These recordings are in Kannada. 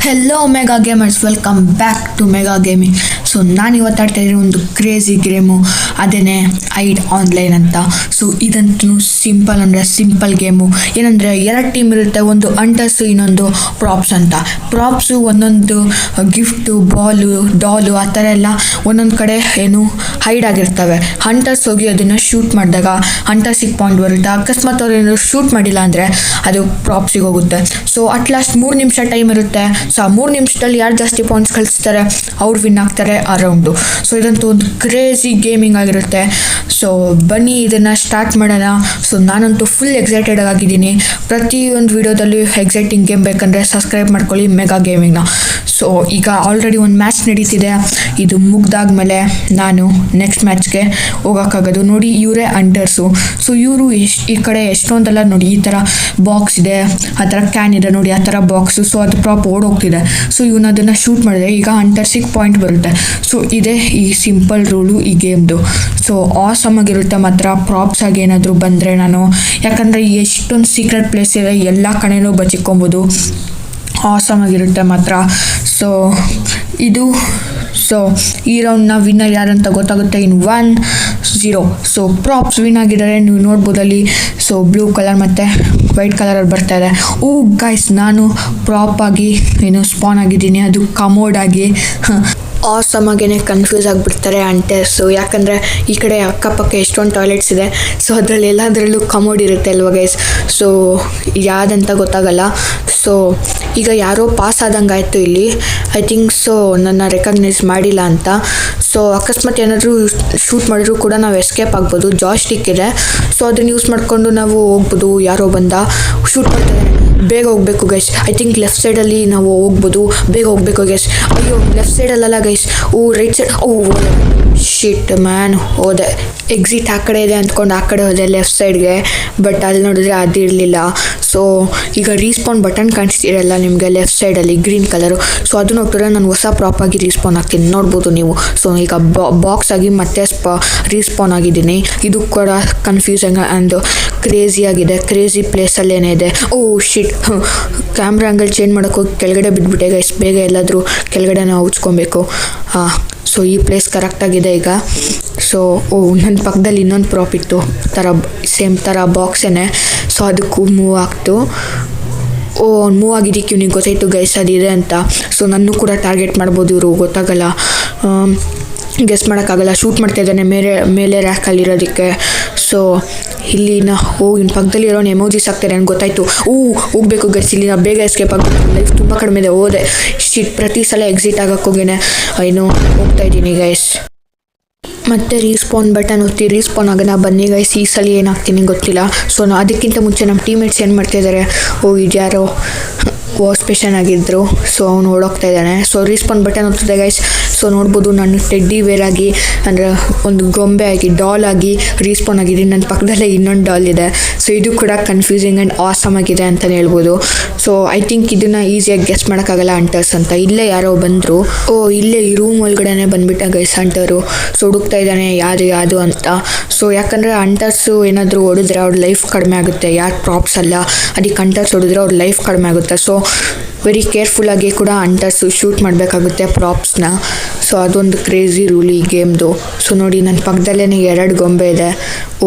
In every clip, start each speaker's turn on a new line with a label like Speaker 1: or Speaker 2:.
Speaker 1: Hello mega gamers, welcome back to mega gaming. So ನಾನು ಇವತ್ತು ಆಡ್ತಾ ಇರೋ ಒಂದು ಕ್ರೇಜಿ ಗೇಮು, ಅದೇ ಐಡ್ ಆನ್ಲೈನ್ ಅಂತ. ಸೊ ಇದಂತೂ ಸಿಂಪಲ್ ಅಂದರೆ ಸಿಂಪಲ್ ಗೇಮು. ಏನಂದರೆ ಎರಡು ಟೀಮ್ ಇರುತ್ತೆ, ಒಂದು ಅಂಟರ್ಸು ಇನ್ನೊಂದು ಪ್ರಾಪ್ಸ್ ಅಂತ. ಪ್ರಾಪ್ಸು ಒಂದೊಂದು ಗಿಫ್ಟು, ಬಾಲು, ಡಾಲು ಆ ಥರ ಎಲ್ಲ ಒಂದೊಂದು ಕಡೆ ಏನು ಹೈಡ್ ಆಗಿರ್ತವೆ. ಹಂಟರ್ಸ್ ಹೋಗಿ ಅದನ್ನು ಶೂಟ್ ಮಾಡಿದಾಗ ಹಂಟರ್ಸಿಗೆ ಪಾಯಿಂಟ್ ಬರುತ್ತೆ. ಅಕಸ್ಮಾತ್ ಅವ್ರು ಏನಾದ್ರು ಶೂಟ್ ಮಾಡಿಲ್ಲ ಅಂದರೆ ಅದು ಪ್ರಾಪ್ಸಿಗೆ ಹೋಗುತ್ತೆ. ಸೊ ಅಟ್ ಲಾಸ್ಟ್ 3 ನಿಮಿಷ ಟೈಮ್ ಇರುತ್ತೆ. ಸೊ ಆ 3 ನಿಮಿಷದಲ್ಲಿ ಯಾರು ಜಾಸ್ತಿ ಪಾಯಿಂಟ್ಸ್ ಕಳಿಸ್ತಾರೆ ಅವ್ರು ವಿನ್ ಆಗ್ತಾರೆ ಆ ರೌಂಡು. ಸೊ ಇದಂತೂ ಒಂದು ಕ್ರೇಜಿ ಗೇಮಿಂಗ್ ಆಗಿರುತ್ತೆ. ಸೊ ಬನ್ನಿ ಇದನ್ನು ಸ್ಟಾರ್ಟ್ ಮಾಡೋಣ. ಸೊ ನಾನಂತೂ ಫುಲ್ ಎಕ್ಸೈಟೆಡ್ ಆಗಿದ್ದೀನಿ. ಪ್ರತಿಯೊಂದು ವಿಡಿಯೋದಲ್ಲಿ ಎಕ್ಸೈಟಿಂಗ್ ಗೇಮ್ ಬೇಕಂದರೆ ಸಬ್ಸ್ಕ್ರೈಬ್ ಮಾಡ್ಕೊಳ್ಳಿ ಮೆಗಾ ಗೇಮಿಂಗ್ನ. ಸೊ ಈಗ ಆಲ್ರೆಡಿ ಒಂದು ಮ್ಯಾಚ್ ನಡೀತಿದೆ. ಇದು ಮುಗ್ದಾದ್ಮೇಲೆ ನಾನು ನೆಕ್ಸ್ಟ್ ಮ್ಯಾಚ್ಗೆ ಹೋಗೋಕ್ಕಾಗೋದು. ನೋಡಿ ಇವರೇ ಅಂಟರ್ಸು. ಸೊ ಇವರು ಈ ಕಡೆ ಎಷ್ಟೊಂದೆಲ್ಲ ನೋಡಿ ಈ ಥರ ಬಾಕ್ಸ್ ಇದೆ, ಆ ಥರ ಕ್ಯಾನ್ ಇದೆ ನೋಡಿ, ಆ ಥರ ಬಾಕ್ಸು. ಸೊ ಅದು ಪ್ರಾಪ್ ಓಡೋಗ್ತಿದೆ. ಸೊ ಇವನು ಅದನ್ನು ಶೂಟ್ ಮಾಡಿದ್ರೆ ಈಗ ಅಂಟರ್ಸಿಗೆ ಪಾಯಿಂಟ್ ಬರುತ್ತೆ. ಸೊ ಇದೇ ಈ ಸಿಂಪಲ್ ರೂಲು ಈ ಗೇಮ್ದು. ಸೊ ಆಸಮ್ ಆಗಿರುತ್ತೆ ಮಾತ್ರ ಪ್ರಾಪ್ಸ್ ಆಗಿ ಏನಾದರೂ ಬಂದರೆ ನಾನು, ಯಾಕಂದರೆ ಎಷ್ಟೊಂದು ಸೀಕ್ರೆಟ್ ಪ್ಲೇಸ್ ಇದೆ, ಎಲ್ಲ ಕಡೆನೂ ಬಚ್ಚಿಕೊಬೋದು. ಆಸಮ್ ಆಗಿರುತ್ತೆ ಮಾತ್ರ. ಸೊ ಇದು ಈ ರೌಂಡ್ನ ವಿನ್ನರ್ ಯಾರಂತ ಗೊತ್ತಾಗುತ್ತೆ ಇನ್ 1-0. ಸೊ ಪ್ರಾಪ್ಸ್ ವಿನ್ ಆಗಿದ್ದಾರೆ, ನೀವು ನೋಡ್ಬೋದು ಅಲ್ಲಿ. ಸೊ ಬ್ಲೂ ಕಲರ್ ಮತ್ತು ವೈಟ್ ಕಲರಲ್ಲಿ ಬರ್ತಾ ಇದೆ. ಗೈಸ್, ನಾನು ಪ್ರಾಪ್ ಆಗಿ ಸ್ಪಾನ್ ಆಗಿದ್ದೀನಿ, ಅದು ಕಮೋಡ್ ಆಗಿ. ಆಸಮ್ ಆಗೇನೆ ಕನ್ಫ್ಯೂಸ್ ಆಗಿಬಿಡ್ತಾರೆ ಅಂಟರ್ಸು, ಯಾಕಂದರೆ ಈ ಕಡೆ ಅಕ್ಕಪಕ್ಕ ಎಷ್ಟೊಂದು ಟಾಯ್ಲೆಟ್ಸ್ ಇದೆ. ಸೊ ಅದರಲ್ಲಿ ಎಲ್ಲದರಲ್ಲೂ ಕಮೋಡ್ ಇರುತ್ತೆ ಅಲ್ವ ಗೈಸ್. ಸೊ ಯಾವುದಂತ ಗೊತ್ತಾಗಲ್ಲ. ಸೊ ಈಗ ಯಾರೋ ಪಾಸ್ ಆದಂಗೆ ಆಯಿತು ಇಲ್ಲಿ, ಐ ಥಿಂಕ್. ಸೊ ನನ್ನ ರೆಕಗ್ನೈಸ್ ಮಾಡಿಲ್ಲ ಅಂತ. ಸೊ ಅಕಸ್ಮಾತ್ ಏನಾದರೂ ಶೂಟ್ ಮಾಡಿದ್ರು ಕೂಡ ನಾವು ಎಸ್ಕೇಪ್ ಆಗ್ಬೋದು. ಜಾಯ್ಸ್ಟಿಕ್ ಇದೆ, ಸೊ ಅದನ್ನು ಯೂಸ್ ಮಾಡಿಕೊಂಡು ನಾವು ಹೋಗ್ಬೋದು. ಯಾರೋ ಬಂದ ಶೂಟ್ ಮಾಡ್ತಾರೆ, ಬೇಗ ಹೋಗಬೇಕು ಗೈಸ್. ಐ ಥಿಂಕ್ ಲೆಫ್ಟ್ ಸೈಡಲ್ಲಿ ನಾವು ಹೋಗ್ಬೋದು, ಬೇಗ ಹೋಗಬೇಕು ಗೈಸ್. ಅಯ್ಯೋ ಲೆಫ್ಟ್ ಸೈಡಲ್ಲ ಗೈಸ್, ರೈಟ್ ಸೈಡ್. ಶಿಟ್ ಮ್ಯಾನ್, ಹೋದೆ. ಎಕ್ಸಿಟ್ ಆ ಕಡೆ ಇದೆ ಅಂದ್ಕೊಂಡು ಆ ಕಡೆ ಹೋದೆ ಲೆಫ್ಟ್ ಸೈಡ್ಗೆ, ಬಟ್ ಅಲ್ಲಿ ನೋಡಿದ್ರೆ ಅದಿರಲಿಲ್ಲ. ಸೊ ಈಗ ರೀಸ್ಪಾನ್ ಬಟನ್ ಕಾಣಿಸ್ತಿರಲ್ಲ ನಿಮಗೆ ಲೆಫ್ಟ್ ಸೈಡಲ್ಲಿ ಗ್ರೀನ್ ಕಲರು. ಸೊ ಅದು ನೋಡಿದ್ರೆ ನಾನು ಹೊಸ ಪ್ರಾಪಾಗಿ ರೀಸ್ಪಾನ್ ಆಗ್ತೀನಿ, ನೋಡ್ಬೋದು ನೀವು. ಸೊ ಈಗ ಬಾಕ್ಸ್ ಆಗಿ ಮತ್ತೆ ರೀಸ್ಪಾನ್ ಆಗಿದ್ದೀನಿ. ಇದು ಕೂಡ ಕನ್ಫ್ಯೂಸಿಂಗ್ ಆ್ಯಂಡ್ ಕ್ರೇಜಿ ಆಗಿದೆ. ಕ್ರೇಜಿ ಪ್ಲೇಸಲ್ಲೇನೇ ಇದೆ. ಶಿಟ್, ಕ್ಯಾಮ್ರಾ ಆ್ಯಂಗಲ್ ಚೇಂಜ್ ಮಾಡೋಕ್ಕೋಗಿ ಕೆಳಗಡೆ ಬಿದ್ದುಬಿಟ್ಟೆ ಗೈಸ್. ಬೇಗ ಎಲ್ಲಾದರೂ ಕೆಳಗಡೆ ನಾವು ಉಚ್ಕೊಬೇಕು. ಸೊ ಈ ಪ್ಲೇಸ್ ಕರೆಕ್ಟಾಗಿದೆ ಈಗ. ಸೊ ನನ್ನ ಪಕ್ಕದಲ್ಲಿ ಇನ್ನೊಂದು ಪ್ರಾಪ್ ಇತ್ತು, ಸೇಮ್ ಥರ ಬಾಕ್ಸೇನೆ. ಸೊ ಅದಕ್ಕೂ ಮೂವ್ ಆಗ್ತು. ಅವ್ನು ಮೂವ್ ಆಗಿದ್ದಕ್ಕೆ ಇವ್ನಿಗೆ ಗೊತ್ತಾಯಿತು ಗೈಸ್ ಅದಿದೆ ಅಂತ. ಸೊ ನನ್ನೂ ಕೂಡ ಟಾರ್ಗೆಟ್ ಮಾಡ್ಬೋದು ಇವರು, ಗೊತ್ತಾಗಲ್ಲ, ಗೆಸ್ ಮಾಡೋಕ್ಕಾಗಲ್ಲ. ಶೂಟ್ ಮಾಡ್ತಾ ಇದ್ದಾನೆ ಮೇಲೆ ರ್ಯಾಕಲ್ಲಿರೋದಕ್ಕೆ. ಸೊ ಇಲ್ಲಿನ ಇನ್ನು ಪಕ್ಕದಲ್ಲಿ ಇರೋನು ಎಮೋಜಿಸ್ ಆಗ್ತಾರೆ ನನಗೆ ಗೊತ್ತಾಯಿತು. ಹೋಗ್ಬೇಕು ಗೈಸ್, ಇಲ್ಲಿ ನಾವು ಬೇಗ ಎಸ್ಕೇಪ್ ಆಗಬೇಕು, ಲೈಫ್ ತುಂಬ ಕಡಿಮೆ ಇದೆ. ಹೋದೆ. ಶಿಟ್, ಪ್ರತಿ ಸಲ ಎಕ್ಸಿಟ್ ಆಗೋಕ್ಕೋಗೇನೆ ಹೋಗ್ತಾ ಇದ್ದೀನಿ ಗೈಸ್. ಮತ್ತೆ ರೀಸ್ಪಾನ್ ಬಟನ್ ಒತ್ತಿ ರೀಸ್ಪಾನ್ ಆಗೋಣ ಬನ್ನಿ ಗೈಸ್. ಈ ಸಲ ಏನಾಗ್ತೀನಿ ಗೊತ್ತಿಲ್ಲ. ಸೊ ಅದಕ್ಕಿಂತ ಮುಂಚೆ ನಮ್ಮ ಟೀಮೇಟ್ಸ್ ಏನು ಮಾಡ್ತಾಯಿದ್ದಾರೆ, ಇದ್ಯಾರೋ ವಾಶ್ ಪೇಷನ್ ಆಗಿದ್ದರು. ಸೊ ಅವ್ನು ಓಡೋಗ್ತಾ ಇದ್ದಾನೆ. ಸೊ ರೀಸ್ಪಾನ್ ಬಟನ್ ಒತ್ತಿದೆ ಗೈಸ್. ಸೊ ನೋಡ್ಬೋದು ನಾನು ಟೆಡ್ಡಿ ವೇರ್ ಆಗಿ, ಅಂದರೆ ಒಂದು ಗೊಂಬೆ ಆಗಿ, ಡಾಲ್ ಆಗಿ ರೀಸ್ಪಾನ್ ಆಗಿದ್ದೀನಿ. ನನ್ನ ಪಕ್ಕದಲ್ಲೇ ಇನ್ನೊಂದು ಡಾಲ್ ಇದೆ. ಸೊ ಇದು ಕೂಡ ಕನ್ಫ್ಯೂಸಿಂಗ್ ಆ್ಯಂಡ್ ಆಸಮ್ ಆಗಿದೆ ಅಂತಲೇ ಹೇಳ್ಬೋದು. ಸೊ ಐ ಥಿಂಕ್ ಇದನ್ನು ಈಸಿಯಾಗಿ ಗೆಸ್ ಮಾಡೋಕ್ಕಾಗಲ್ಲ ಅಂಟರ್ಸ್ ಅಂತ. ಇಲ್ಲೇ ಯಾರೋ ಬಂದರು. ಇಲ್ಲೇ ಈ ರೂಮ್ ಒಳಗಡೆ ಬಂದುಬಿಟ್ಟ ಗೈಸ್ ಅಂಟರು. ಸೊ ಹುಡುಕ್ತಾ ಇದ್ದಾನೆ ಯಾವುದು ಅಂತ. ಸೊ ಯಾಕಂದರೆ ಅಂಟರ್ಸು ಏನಾದರೂ ಹೊಡಿದ್ರೆ ಅವ್ರ ಲೈಫ್ ಕಡಿಮೆ ಆಗುತ್ತೆ, ಯಾರು ಪ್ರಾಪ್ಸ್ ಅಲ್ಲ. ಅದಕ್ಕೆ ಅಂಟರ್ಸ್ ಹೊಡಿದ್ರೆ ಅವ್ರ ಲೈಫ್ ಕಡಿಮೆ ಆಗುತ್ತೆ. ಸೊ ವೆರಿ ಕೇರ್ಫುಲ್ಲಾಗಿ ಕೂಡ ಅಂಟರ್ಸು ಶೂಟ್ ಮಾಡಬೇಕಾಗುತ್ತೆ ಪ್ರಾಪ್ಸ್ನ. ಸೊ ಅದೊಂದು ಕ್ರೇಜಿ ರೂಲ್ ಈ ಗೇಮ್ದು. ಸೊ ನೋಡಿ ನನ್ನ ಪಕ್ಕದಲ್ಲೇ 2 ಗೊಂಬೆ ಇದೆ.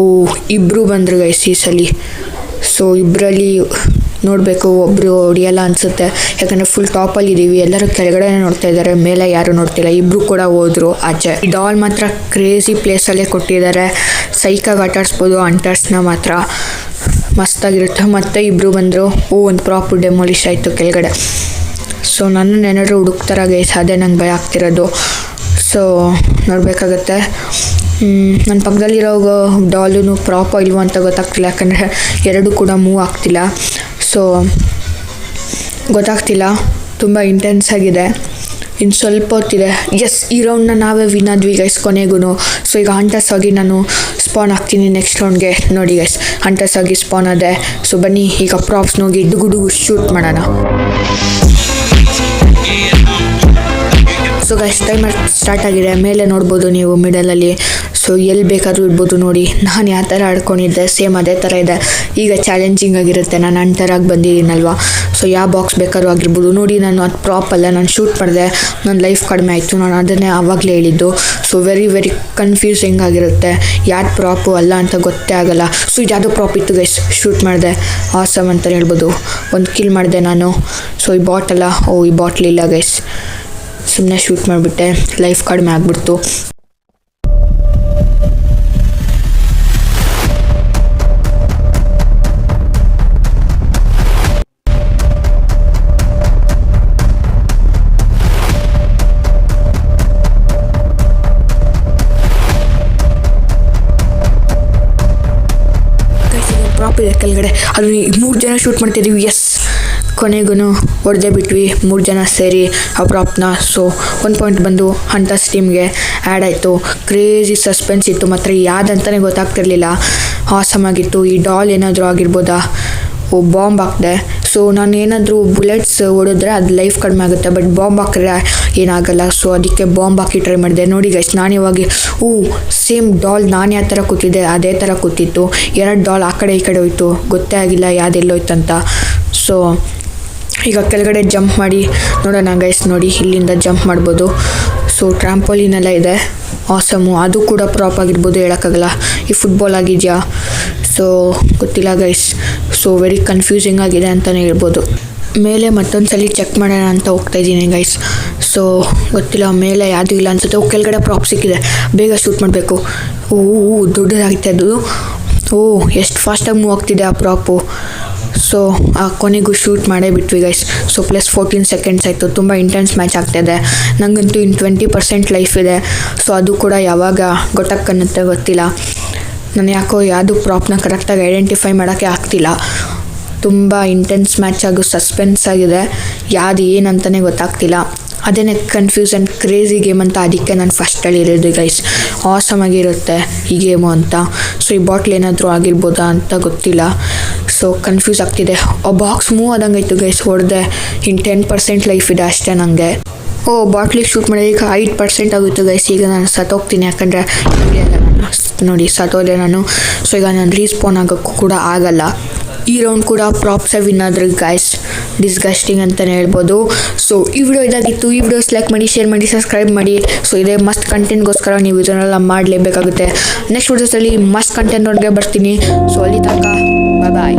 Speaker 1: ಇಬ್ಬರು ಬಂದರು ಗೈಸ್ ಈ ಸಲ. ಸೊ ಇಬ್ಬರಲ್ಲಿ ನೋಡಬೇಕು, ಒಬ್ಬರು ಹೊಡಿಯಲ್ಲ ಅನಿಸುತ್ತೆ, ಯಾಕಂದರೆ ಫುಲ್ ಟಾಪಲ್ಲಿ ಇದ್ದೀವಿ. ಎಲ್ಲರೂ ಕೆಳಗಡೆ ನೋಡ್ತಾ ಇದ್ದಾರೆ, ಮೇಲೆ ಯಾರು ನೋಡ್ತಿಲ್ಲ. ಇಬ್ಬರು ಕೂಡ ಹೋದರು ಆಚೆ. ಈ ಡಾಲ್ ಮಾತ್ರ ಕ್ರೇಜಿ ಪ್ಲೇಸಲ್ಲೇ ಕೊಟ್ಟಿದ್ದಾರೆ. ಸೈಕಾಗಿ ಆಟಾಡಿಸ್ಬೋದು ಅಂಟರ್ಸ್ನ ಮಾತ್ರ, ಮಸ್ತಾಗಿರುತ್ತೆ. ಮತ್ತೆ ಇಬ್ಬರು ಬಂದರು. ಒಂದು ಪ್ರಾಪರ್ ಡೆಮೊಲಿಷ್ ಆಯಿತು ಕೆಳಗಡೆ. ಸೊ ನನ್ನನ್ನು ಏನಾದರೂ ಹುಡುಕ್ತಾರ ಗೈಸ್, ಅದೇ ನಂಗೆ ಭಯ ಆಗ್ತಿರೋದು. ಸೊ ನೋಡಬೇಕಾಗತ್ತೆ. ನನ್ನ ಪಕ್ಕದಲ್ಲಿರೋ ಡಾಲು ಪ್ರಾಪೋ ಇಲ್ವೋ ಅಂತ ಗೊತ್ತಾಗ್ತಿಲ್ಲ, ಯಾಕಂದರೆ 2 ಕೂಡ ಮೂವ್ ಆಗ್ತಿಲ್ಲ. ಸೊ ಗೊತ್ತಾಗ್ತಿಲ್ಲ, ತುಂಬ ಇಂಟೆನ್ಸ್ ಆಗಿದೆ. ಇನ್ನು ಸ್ವಲ್ಪ ಹೊತ್ತಿದೆ. ಈ ರೌಂಡ್ನ ನಾವೇ ವಿನ್ ಆದ್ವಿ ಗೈಸ್ ಕೊನೆಗೂ. ಸೊ ಈಗ ಹಂಟರ್ಸ್ ಆಗಿ ನಾನು ಸ್ಪಾನ್ ಆಗ್ತೀನಿ ನೆಕ್ಸ್ಟ್ ರೌಂಡ್ಗೆ. ನೋಡಿ ಗೈಸ್, ಹಂಟರ್ಸ್ ಆಗಿ ಸ್ಪಾನ್ ಆದೆ. ಸೊ ಬನ್ನಿ ಈಗ ಪ್ರಾಪ್ಸ್ನ ಹೋಗಿ ಡುಗುಡು ಶೂಟ್ ಮಾಡೋಣ. ಸೊ ಗೈಸ್, ಟೈಮರ್ ಸ್ಟಾರ್ಟ್ ಆಗಿದೆ. ಮೇಲೆ ನೋಡ್ಬೋದು ನೀವು ಮಿಡಲಲ್ಲಿ. ಸೊ ಎಲ್ಲಿ ಬೇಕಾದರೂ ಇಡ್ಬೋದು. ನೋಡಿ ನಾನು ಯಾವ ಥರ ಆಡ್ಕೊಂಡಿದ್ದೆ ಸೇಮ್ ಅದೇ ಥರ ಇದೆ. ಈಗ ಚಾಲೆಂಜಿಂಗ್ ಆಗಿರುತ್ತೆ, ನಾನು ಅಂಟರಾಗಿ ಬಂದಿದ್ದೀನಲ್ವ. ಸೊ ಸೊ ಯಾವ ಬಾಕ್ಸ್ ಬೇಕಾದ್ರೂ ಆಗಿರ್ಬೋದು. ನೋಡಿ ನಾನು ಅದು ಪ್ರಾಪ್ ಅಲ್ಲ, ನಾನು ಶೂಟ್ ಮಾಡಿದೆ, ನನ್ನ ಲೈಫ್ ಕಡಿಮೆ ಆಯಿತು, ನಾನು ಅದನ್ನೇ ಆವಾಗಲೇ ಹೇಳಿದ್ದು. ಸೊ ವೆರಿ ಕನ್ಫ್ಯೂಸಿಂಗ್ ಆಗಿರುತ್ತೆ, ಯಾರು ಪ್ರಾಪು ಅಲ್ಲ ಅಂತ ಗೊತ್ತೇ ಆಗಲ್ಲ. ಸೊ ಇದು ಯಾವುದೋ ಪ್ರಾಪ್ ಇತ್ತು ಗೈಸ್, ಶೂಟ್ ಮಾಡಿದೆ, ಆಸಮ್ ಅಂತಲೇ ಹೇಳ್ಬೋದು. ಒಂದು ಕಿಲ್ ಮಾಡಿದೆ ನಾನು. ಸೊ ಈ ಬಾಟಲ್ಲ, ಈ ಬಾಟ್ಲ್ ಇಲ್ಲ ಗೈಸ್, ಸುಮ್ಮನೆ ಶೂಟ್ ಮಾಡಿಬಿಟ್ಟೆ, ಲೈಫ್ ಕಡಿಮೆ ಆಗಿಬಿಡ್ತು. ಪ್ರಾಪ್ ಇದೆ ಕೆಳಗಡೆ, ಅದು 3 ಜನ ಶೂಟ್ ಮಾಡ್ತಿದ್ದೀವಿ. ಎಸ್, ಕೊನೆಗೂ ಹೊಡೆದೇ ಬಿಟ್ವಿ 3 ಜನ ಸೇರಿ ಆ ಪ್ರಾಪ್ನ. ಸೊ 1 ಪಾಯಿಂಟ್ ಬಂದು ಹಂಟರ್ಸ್ ಟೀಮ್ಗೆ ಆ್ಯಡ್ ಆಯಿತು. ಕ್ರೇಜಿ ಸಸ್ಪೆನ್ಸ್ ಇತ್ತು ಮಾತ್ರ, ಯಾವುದಂತಲೇ ಗೊತ್ತಾಗ್ತಿರ್ಲಿಲ್ಲ. ಆಸಮ್ ಆಗಿತ್ತು. ಈ ಡಾಲ್ ಏನಾದರೂ ಆಗಿರ್ಬೋದಾ? ಬಾಂಬ್ ಹಾಕಿದೆ. ಸೊ ನಾನು ಏನಾದರೂ ಬುಲೆಟ್ಸ್ ಹೊಡಿದ್ರೆ ಅದು ಲೈಫ್ ಕಡಿಮೆ ಆಗುತ್ತೆ, ಬಟ್ ಬಾಂಬ್ ಹಾಕಿದ್ರೆ ಏನಾಗಲ್ಲ. ಸೊ ಅದಕ್ಕೆ ಬಾಂಬ್ ಹಾಕಿ ಟ್ರೈ ಮಾಡಿದೆ. ನೋಡಿ ಗೈಸ್, ನಾನು ಇವಾಗ ಸೇಮ್ ಡಾಲ್ ನಾನು ಯಾವ ಥರ ಕೂತಿದ್ದೆ ಅದೇ ಥರ ಕೂತಿತ್ತು. 2 ಡಾಲ್ ಆ ಕಡೆ ಈ ಕಡೆ ಹೋಯ್ತು, ಗೊತ್ತೇ ಆಗಿಲ್ಲ ಯಾವುದೆಲ್ಲೋಯ್ತಂತ. ಸೊ ಈಗ ಕೆಳಗಡೆ ಜಂಪ್ ಮಾಡಿ ನೋಡೋಣ ಗೈಸ್. ನೋಡಿ ಇಲ್ಲಿಂದ ಜಂಪ್ ಮಾಡ್ಬೋದು. ಸೊ ಟ್ರಾಂಪೋಲಿನೆಲ್ಲ ಇದೆ, ಆಸಮು. ಅದು ಕೂಡ ಪ್ರಾಪ್ ಆಗಿರ್ಬೋದು, ಹೇಳೋಕ್ಕಾಗಲ್ಲ. ಈ ಫುಟ್ಬಾಲ್ ಆಗಿದೆಯಾ? ಸೊ ಗೊತ್ತಿಲ್ಲ ಗೈಸ್. ಸೊ ವೆರಿ ಕನ್ಫ್ಯೂಸಿಂಗ್ ಆಗಿದೆ ಅಂತಲೇ ಹೇಳ್ಬೋದು. ಮೇಲೆ ಮತ್ತೊಂದು ಸಲ ಚೆಕ್ ಮಾಡೋಣ ಅಂತ ಹೋಗ್ತಾಯಿದ್ದೀನಿ ಗೈಸ್. ಸೊ ಗೊತ್ತಿಲ್ಲ, ಮೇಲೆ ಯಾವುದೂ ಇಲ್ಲ ಅನ್ಸುತ್ತೆ. ಕೆಳಗಡೆ ಪ್ರಾಪ್ ಸಿಕ್ಕಿದೆ, ಬೇಗ ಶೂಟ್ ಮಾಡಬೇಕು. ದೊಡ್ಡದಾಗಿತ್ತು ಅದು. ಎಷ್ಟು ಫಾಸ್ಟಾಗಿ ಮೂವ್ ಆಗ್ತಿದೆ ಆ ಪ್ರಾಪು. ಸೊ ಆ ಕೊನೆಗೂ ಶೂಟ್ ಮಾಡೇ ಬಿಟ್ವಿ ಗೈಸ್. ಸೊ ಪ್ಲಸ್ 14 ಸೆಕೆಂಡ್ಸ್ ಆಯಿತು. ತುಂಬ ಇಂಟೆನ್ಸ್ ಮ್ಯಾಚ್ ಆಗ್ತಾಯಿದೆ. ನನಗಂತೂ ಇನ್ನು 20% ಲೈಫ್ ಇದೆ. ಸೊ ಅದು ಕೂಡ ಯಾವಾಗ ಗೊತ್ತಾಕ್ಕನ್ನುತ್ತೆ ಗೊತ್ತಿಲ್ಲ. ನಾನು ಯಾಕೋ ಯಾವುದು ಪ್ರಾಪ್ನ ಕರೆಕ್ಟಾಗಿ ಐಡೆಂಟಿಫೈ ಮಾಡೋಕ್ಕೆ ಆಗ್ತಿಲ್ಲ. ತುಂಬ ಇಂಟೆನ್ಸ್ ಮ್ಯಾಚ್ ಆಗೋ ಸಸ್ಪೆನ್ಸ್ ಆಗಿದೆ, ಯಾವುದು ಏನಂತಲೇ ಗೊತ್ತಾಗ್ತಿಲ್ಲ. ಅದೇ ಕನ್ಫ್ಯೂಸ್ ಆ್ಯಂಡ್ ಕ್ರೇಜಿ ಗೇಮ್ ಅಂತ ಅದಕ್ಕೆ ನಾನು ಫಸ್ಟ್ ಹೇಳಿರೋದು ಗೈಸ್. ಆಸಮ್ ಆಗಿರುತ್ತೆ ಈ ಗೇಮು ಅಂತ. ಸೊ ಈ ಬಾಟ್ಲ್ ಏನಾದರೂ ಆಗಿರ್ಬೋದಾ ಅಂತ ಗೊತ್ತಿಲ್ಲ. ಸೊ ಕನ್ಫ್ಯೂಸ್ ಆಗ್ತಿದೆ. ಆ ಬಾಕ್ಸ್ ಮೂವ್ ಆದಂಗೆ ಆಯಿತು ಗೈಸ್, ಹೊಡೆದೆ. ಇನ್ನು 10% ಲೈಫ್ ಇದೆ ಅಷ್ಟೇ ನನಗೆ. ಬಾಟ್ಲಿಗೆ ಶೂಟ್ ಮಾಡಿದೆ. ಈಗ 8% ಆಗುತ್ತೆ ಗೈಸ್. ಈಗ ನಾನು ಸತ್ತೋಗ್ತೀನಿ, ಯಾಕಂದರೆ ನೋಡಿ ಸತ್ತೋದೆ ನಾನು. ಸೊ ಈಗ ನಾನು ರೀಸ್ಪಾನ್ ಆಗೋಕ್ಕೂ ಕೂಡ ಆಗಲ್ಲ. ಈ ರೌಂಡ್ ಕೂಡ ಪ್ರಾಪ್ಸೇ ವಿನ್ ಆದ್ರೆ ಗೈಸ್, ಡಿಸ್ಗಸ್ಟಿಂಗ್ ಅಂತಲೇ ಹೇಳ್ಬೋದು. ಸೊ ಈ ವಿಡಿಯೋ ಇದಾಗಿತ್ತು. ಈ ವಿಡಿಯೋಸ್ ಲೈಕ್ ಮಾಡಿ, ಶೇರ್ ಮಾಡಿ, ಸಬ್ಸ್ಕ್ರೈಬ್ ಮಾಡಿ. ಸೊ ಇದೇ ಮಸ್ತ್ ಕಂಟೆಂಟ್ಗೋಸ್ಕರ ನೀವು ಇದನ್ನೆಲ್ಲ ಮಾಡಲೇಬೇಕಾಗುತ್ತೆ. ನೆಕ್ಸ್ಟ್ ವಿಡಿಯೋಸಲ್ಲಿ ಮಸ್ತ್ ಕಂಟೆಂಟ್ ನೋಡಿಗೆ ಬರ್ತೀನಿ. ಸೊ ಅಲ್ಲಿ ತನಕ ಬಾಯ್.